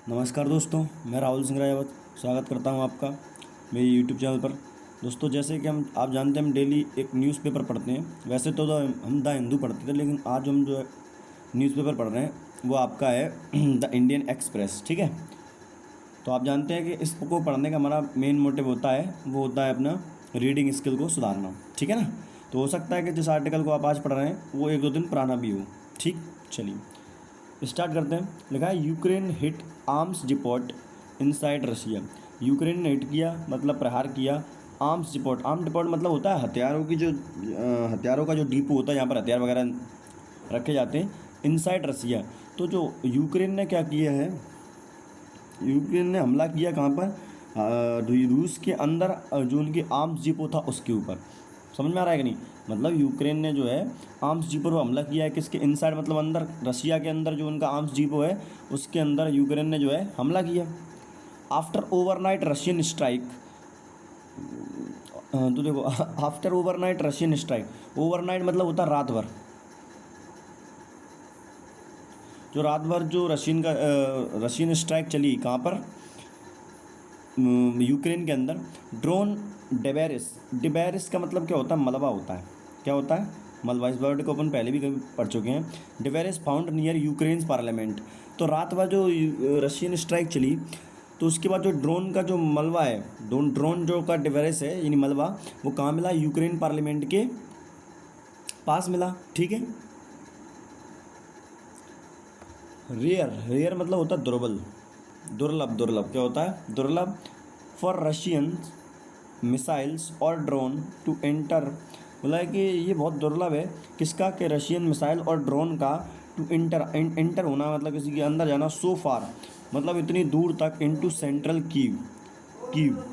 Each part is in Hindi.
नमस्कार दोस्तों, मैं राहुल सिंह राजावत स्वागत करता हूं आपका मेरे यूट्यूब चैनल पर। दोस्तों, जैसे कि आप जानते हैं, हम डेली एक न्यूज़पेपर पढ़ते हैं। वैसे तो हम द हिंदू पढ़ते थे, लेकिन आज हम जो है न्यूज़पेपर पढ़ रहे हैं वो आपका है द इंडियन एक्सप्रेस। ठीक है, तो आप जानते हैं कि इसको पढ़ने का हमारा मेन मोटिव होता है, वो होता है अपना रीडिंग स्किल को सुधारना। ठीक है ना। तो हो सकता है कि जिस आर्टिकल को आप आज पढ़ रहे हैं वो एक दो दिन पुराना भी हो। ठीक, चलिए स्टार्ट करते हैं। लिखा है Ukraine hit arms depot inside Russia. Ukraine ने हिट किया मतलब प्रहार किया आर्म्स डिपोट। आर्म डिपोट मतलब होता है हथियारों की जो हथियारों का जो डिपो होता है, यहाँ पर हथियार वगैरह रखे जाते हैं इनसाइड रशिया। तो जो यूक्रेन ने क्या किया है, यूक्रेन ने हमला किया कहाँ पर, रूस के अंदर, जो उनकी आर्म्स डिपो था उसके ऊपर। समझ में आ रहा है कि नहीं। मतलब यूक्रेन ने जो है आर्म्स डिपो पर हमला किया है। किसके इनसाइड मतलब अंदर, रशिया के अंदर जो उनका आर्म्स डिपो है उसके अंदर यूक्रेन ने जो है हमला किया। आफ्टर ओवरनाइट रशियन स्ट्राइक, तो देखो after overnight Russian strike, overnight मतलब होता है रात भर। जो रात भर जो रशियन स्ट्राइक चली कहाँ पर, यूक्रेन के अंदर। ड्रोन डेबेरिस, डिबेरिस का मतलब क्या होता है, मलबा होता है। क्या होता है, मलबा। इस वर्ड को अपन पहले भी कभी पढ़ चुके हैं। डिबेरिस फाउंड नियर यूक्रेन पार्लियामेंट। तो रात भर जो रशियन स्ट्राइक चली, तो उसके बाद जो ड्रोन का जो मलबा है, ड्रोन जो का डिवेरिस है यानी मलबा, वो कहाँ मिला, यूक्रेन पार्लियामेंट के पास मिला। ठीक है। रेयर, रेयर मतलब होता है दुर्बल, दुर्लभ। दुर्लभ क्या होता है, दुर्लभ। फॉर रशियन मिसाइल्स और ड्रोन टू एंटर, बोला है कि ये बहुत दुर्लभ है। किसका, कि रशियन मिसाइल और ड्रोन का टू एंटर होना, मतलब किसी के अंदर जाना। सो फार मतलब इतनी दूर तक, इनटू सेंट्रल कीव, कीव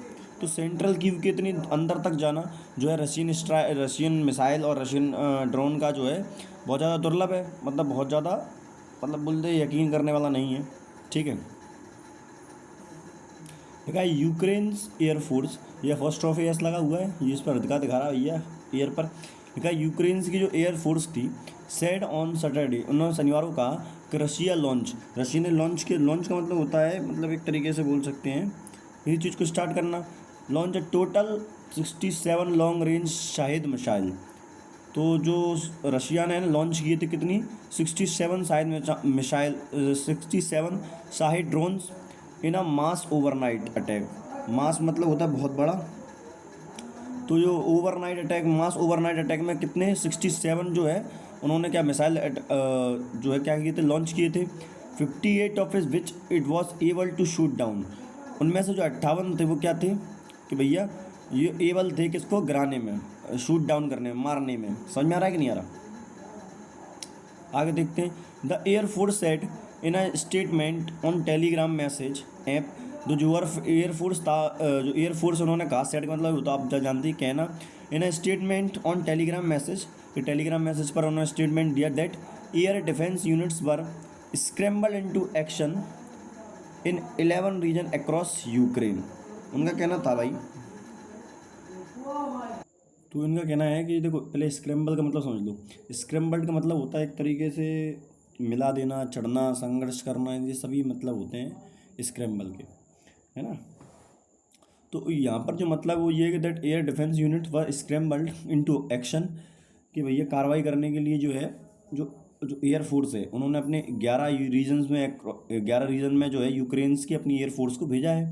तो सेंट्रल कीव के इतनी अंदर तक जाना जो है रशियन मिसाइल और रशियन ड्रोन का जो है बहुत ज़्यादा दुर्लभ है। मतलब बहुत ज़्यादा, मतलब बोलते यकीन करने वाला नहीं है। ठीक है। देखा यूक्रेन्स एयरफोर्स, ये फर्स्ट ऑफ एस लगा हुआ है, ये इस पर दिखा रहा है भैया एयर पर। देखा यूक्रेन्स की जो एयरफोर्स थी, सेड ऑन सैटरडे, उन्होंने शनिवार को कहा कि रशिया लॉन्च, रशिया ने लॉन्च का मतलब होता है, मतलब एक तरीके से बोल सकते हैं इस चीज़ को स्टार्ट करना। Launch total 67 long range Shahid missile. तो जो रशिया ने लॉन्च किए थे कितनी, 67 शाहिद मिसाइल, 67 शाहिद ड्रोन्स इन अ मास ओवरनाइट अटैक। मास मतलब होता है बहुत बड़ा। तो जो ओवरनाइट अटैक, मास ओवरनाइट अटैक में कितने, 67 जो है उन्होंने क्या मिसाइल जो है क्या किए थे, लॉन्च किए थे। 58 of is which it was able to shoot down. उनमें से जो 58 थे वो क्या थे, कि भैया ये एबल थे किसको गिराने में, शूट डाउन करने में, मारने में। समझ में आ रहा है कि नहीं आ रहा। आगे देखते हैं। The air force set in a statement on Telegram message app. जो एयरफोर्स था, जो एयरफोर्स उन्होंने कहा, सेट का मतलब होता है आप जानते ही, कहना। In a statement on Telegram message, कि टेलीग्राम मैसेज पर उन्होंने स्टेटमेंट दिया that air defence units were scramble into action in 11 region across Ukraine. उनका कहना था भाई, तो इनका कहना है कि देखो पहले स्क्रैम्बल का मतलब समझ लो। स्क्रैम्बल्ड का मतलब होता है एक तरीके से मिला देना, चढ़ना, संघर्ष करना, ये सभी मतलब होते हैं स्क्रैम्बल के, है ना। तो यहाँ पर जो मतलब वो ये है कि that air defence unit were scrambled into action, कि भैया कार्रवाई करने के लिए जो है, जो जो एयरफोर्स है उन्होंने अपने 11 रीजन्स में, 11 रीजन में जो है यूक्रेन्स की अपनी एयरफोर्स को भेजा है।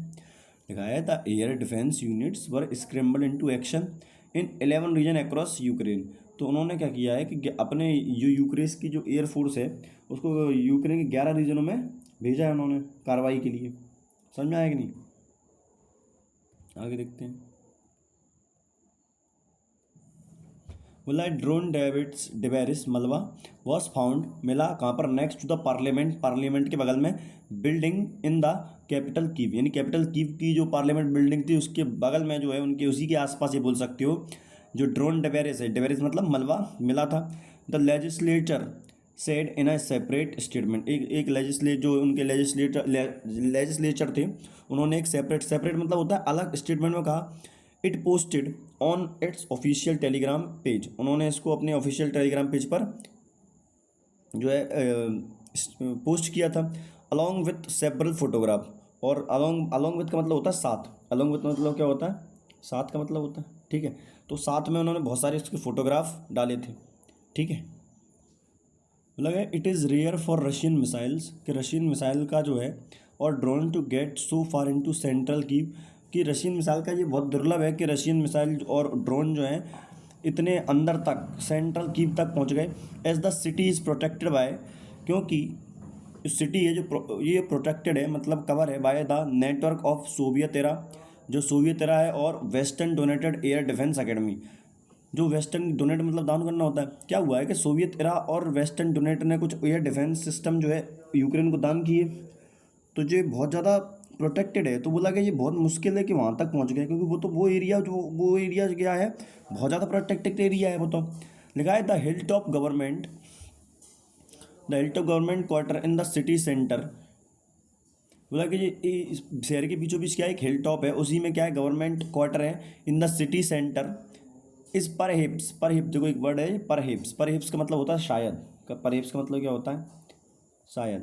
लिखा है the air defence units were scramble into action in 11 region across Ukraine. तो उन्होंने क्या किया है कि अपने जो यूक्रेन की जो एयरफोर्स है उसको यूक्रेन के 11 रीजनों में भेजा है उन्होंने कार्रवाई के लिए। समझ में आया कि नहीं। आगे देखते हैं। बोला ड्रोन डेविड्स डिवेरिस मलबा वॉज फाउंड, मिला कहाँ पर, next to the parliament, parliament के बगल में, building in the capital Kyiv, यानी कैपिटल कीव की जो पार्लियामेंट बिल्डिंग थी उसके बगल में जो है, उनके उसी के आसपास ये बोल सकते हो। जो ड्रोन डेवेरिस है, डेवेरिस मतलब मलबा, मिला था। The legislature said in a separate statement, एक जो उनके लेजिस्लेचर थे उन्होंने एक सेपरेट मतलब होता है अलग, स्टेटमेंट में कहा। It posted on it's official Telegram page, उन्होंने इसको अपने ऑफिशियल टेलीग्राम पेज पर जो है पोस्ट किया था। अलॉन्ग विथ सेवरल फोटोग्राफ, और अलॉन्ग अलॉन्ग विथ का मतलब होता है साथ, अलॉन्ग विथ मतलब क्या होता है, साथ का मतलब होता है, ठीक है। तो साथ में उन्होंने बहुत सारे इसके फोटोग्राफ डाले थे, ठीक है। लगा it is rare for Russian missiles, कि रशियन मिसाइल का जो है और drone to get so far into central Kyiv, कि रशियन मिसाइल का ये बहुत दुर्लभ है कि रशियन मिसाइल और ड्रोन जो है इतने अंदर तक सेंट्रल कीव तक पहुंच गए। As the city is protected by, क्योंकि सिटी है जो ये प्रोटेक्टेड है, मतलब कवर है by the network of Soviet era, जो सोवियत एरा है, और western donated air defence academy. जो वेस्टर्न डोनेट मतलब दान करना होता है, क्या हुआ है कि सोवियत एरा और वेस्टर्न डोनेट ने कुछ एयर डिफेंस सिस्टम जो है यूक्रेन को दान किए, तो ये बहुत ज़्यादा प्रोटेक्टेड है। तो बोला कि ये बहुत मुश्किल है कि वहाँ तक पहुँच गए, क्योंकि वो एरिया क्या है, बहुत ज़्यादा प्रोटेक्टेड एरिया है वो। तो लिखा है the hill top government quarter in the city centre. बोला कि ये इस शहर के बीचों बीच क्या है, एक हिल टॉप है, उसी में क्या है गवर्नमेंट क्वार्टर है इन द सिटी सेंटर। इस पर हिप देखो एक वर्ड है पर हिप्स का मतलब होता है शायद, पर हिप्स का मतलब क्या होता है, शायद।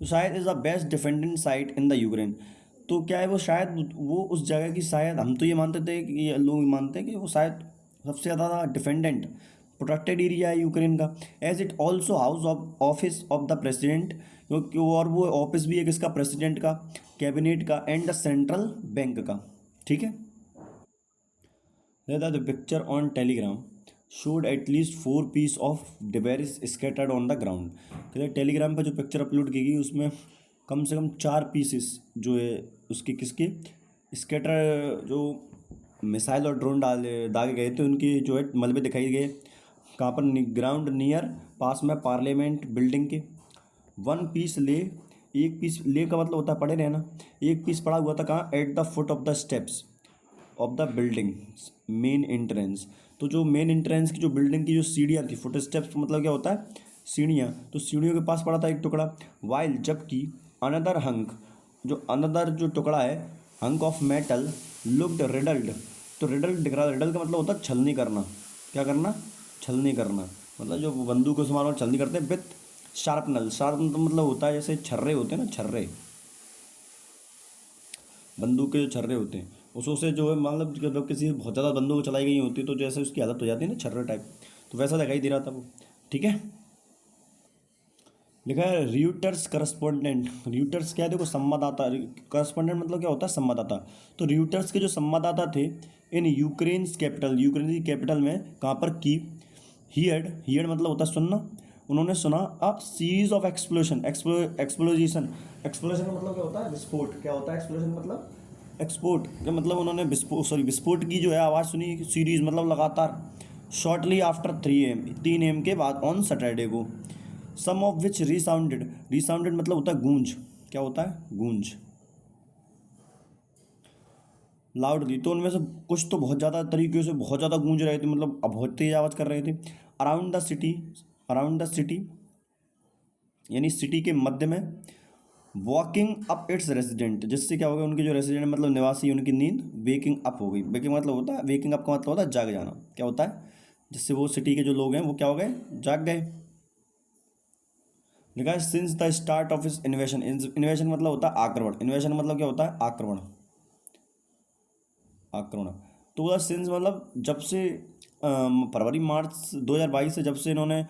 तो शायद is the best defendant site in the Ukraine. तो क्या है वो शायद वो उस जगह की, शायद हम तो ये मानते थे कि ये लोग मानते हैं कि वो शायद सबसे ज़्यादा डिफेंडेंट प्रोटेक्टेड एरिया है यूक्रेन का। As it also house of office of the president, क्योंकि और वो ऑफिस भी है किसका, प्रेसिडेंट का, कैबिनेट का, एंड द सेंट्रल बैंक का, ठीक है। The picture on Telegram showed at least 4 pieces of debris scattered on the ground। कहते टेलीग्राम पर जो पिक्चर अपलोड की गई उसमें कम से कम 4 पीसेस जो है उसके किसके स्कैटर, जो मिसाइल और ड्रोन दागे गए थे उनके जो है मलबे दिखाई गए। कहाँ पर, ग्राउंड नियर, पास में पार्लियामेंट बिल्डिंग के। 1 पीस ले, एक पीस ले का मतलब होता है पड़े रहना, एक पीस पड़ा हुआ था कहाँ, at the foot of the steps of the building main entrance. तो जो मेन एंट्रेंस की जो बिल्डिंग की जो सीढ़ियाँ थी, फुट स्टेप्स मतलब क्या होता है, सीढ़ियाँ, तो सीढ़ियों के पास पड़ा था एक टुकड़ा। वाइल, जबकि अनदर हंक, जो अनदर जो टुकड़ा है, hunk of metal looked riddled. तो रिडल दिख रहा, रिडल का मतलब होता है छलनी करना, क्या करना, छलनी करना, मतलब जो बंदूक के सामान छलनी करते हैं। विथ शार्पनल, शार्पनल मतलब होता है जैसे छर्रे होते हैं ना, छर्रे, बंदूक के जो छर्रे होते हैं उसों से जो है, मतलब जब किसी बहुत ज़्यादा बंदूक चलाई गई होती है तो जैसे उसकी हालत हो जाती है ना छर्रे टाइप, तो वैसा दिखाई दे रहा था वो, ठीक है। लिखा है रियूटर्स करस्पॉन्डेंट। रियूटर्स क्या है, देखो संवाददाता, करस्पॉन्डेंट मतलब क्या होता है, संवाददाता। तो रियूटर्स के जो संवाददाता थे इन यूक्रेन कैपिटल, यूक्रेन की कैपिटल में, कहाँ पर, की, हियर्ड मतलब होता है सुनना, उन्होंने सुना अ सीरीज ऑफ एक्सप्लोजन, एक्सप्लोजिशन का मतलब क्या होता है, विस्फोट। क्या होता है एक्सप्लोजन मतलब, एक्सपोर्ट का मतलब उन्होंने विस्फोट की जो है आवाज़ सुनी, सीरीज मतलब लगातार। शॉर्टली आफ्टर 3 AM, 3 AM के बाद ऑन सैटरडे को। सम ऑफ विच रिसाउंडेड मतलब होता है गूंज, क्या होता है, गूंज, लाउडली। तो उनमें से कुछ तो बहुत ज़्यादा तरीके से बहुत ज़्यादा गूंज रहे थे, मतलब अब बहुत तेज आवाज़ कर रहे थे। अराउंड द सिटी यानी सिटी के मध्य में। वॉकिंग अप इट्स रेसिडेंट, जिससे क्या हो गया, उनके जो रेसिडेंट मतलब निवासी, उनकी नींद वेकिंग अप हो गई। वेकिंग मतलब होता है, वेकिंग अप का मतलब होता है जाग जाना, क्या होता है, जिससे वो सिटी के जो लोग हैं वो क्या हो गए, जाग गए। लिखा है सिंस द स्टार्ट ऑफ इस इन्वेशन, इन्वेशन मतलब होता है आक्रमण, इन्वेशन मतलब क्या होता है, आक्रमण, आक्रमण। तो वह सिंस मतलब जब से फरवरी मार्च 2022 से जब से इन्होंने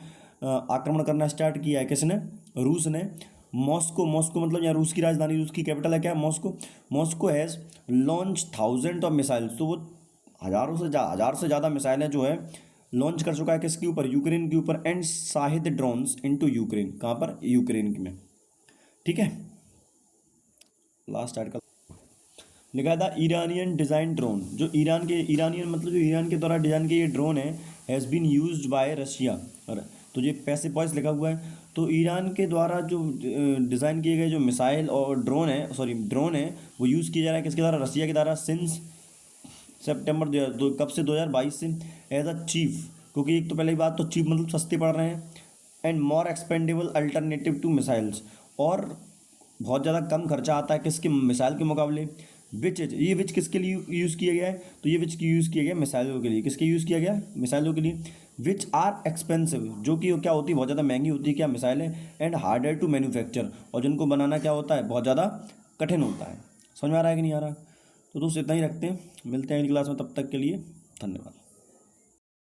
आक्रमण करना स्टार्ट किया है, किसने, रूस ने। मॉस्को मतलब यहाँ रूस की राजधानी, रूस की कैपिटल है क्या, Moscow has launch thousand of missiles. तो वो हज़ार से ज़्यादा मिसाइलें जो है लॉन्च कर चुका है, किसके ऊपर, यूक्रेन के ऊपर। And Shahid drones into Ukraine, कहाँ पर, यूक्रेन में, ठीक है। लास्ट आर्टिकल लिखा था ईरानियन डिज़ाइन ड्रोन, जो ईरानियन मतलब जो ईरान के द्वारा डिज़ाइन किया ये ड्रोन है, has been used by Russia. और तो ये पैसे पॉइस लिखा हुआ है। तो ईरान के द्वारा जो डिज़ाइन किए गए जो मिसाइल और ड्रोन है वो यूज़ किया जा रहा है किसके द्वारा, रशिया के द्वारा। सिंस सितंबर कब से, 2022 से। एज अ चीफ, क्योंकि एक तो पहले ही बात, तो चीप मतलब सस्ते पड़ रहे हैं। And more expendable alternative to missiles, और बहुत ज़्यादा कम खर्चा आता है किसके, मिसाइल के मुकाबले। विच किसके लिए यूज़ किया गया है, तो ये विच की यूज़ किया गया मिसाइलों के लिए, किसके यूज़ किया गया, मिसाइलों के लिए। विच आर एक्सपेंसिव, जो कि क्या होती है, बहुत ज़्यादा महंगी होती है क्या, मिसाइलें, एंड हार्डर टू मैन्युफैक्चर, और जिनको बनाना क्या होता है, बहुत ज़्यादा कठिन होता है। समझ में आ रहा है कि नहीं आ रहा? तो दोस्तों इतना ही रखते हैं, मिलते हैं अगली क्लास में, तब तक के लिए धन्यवाद।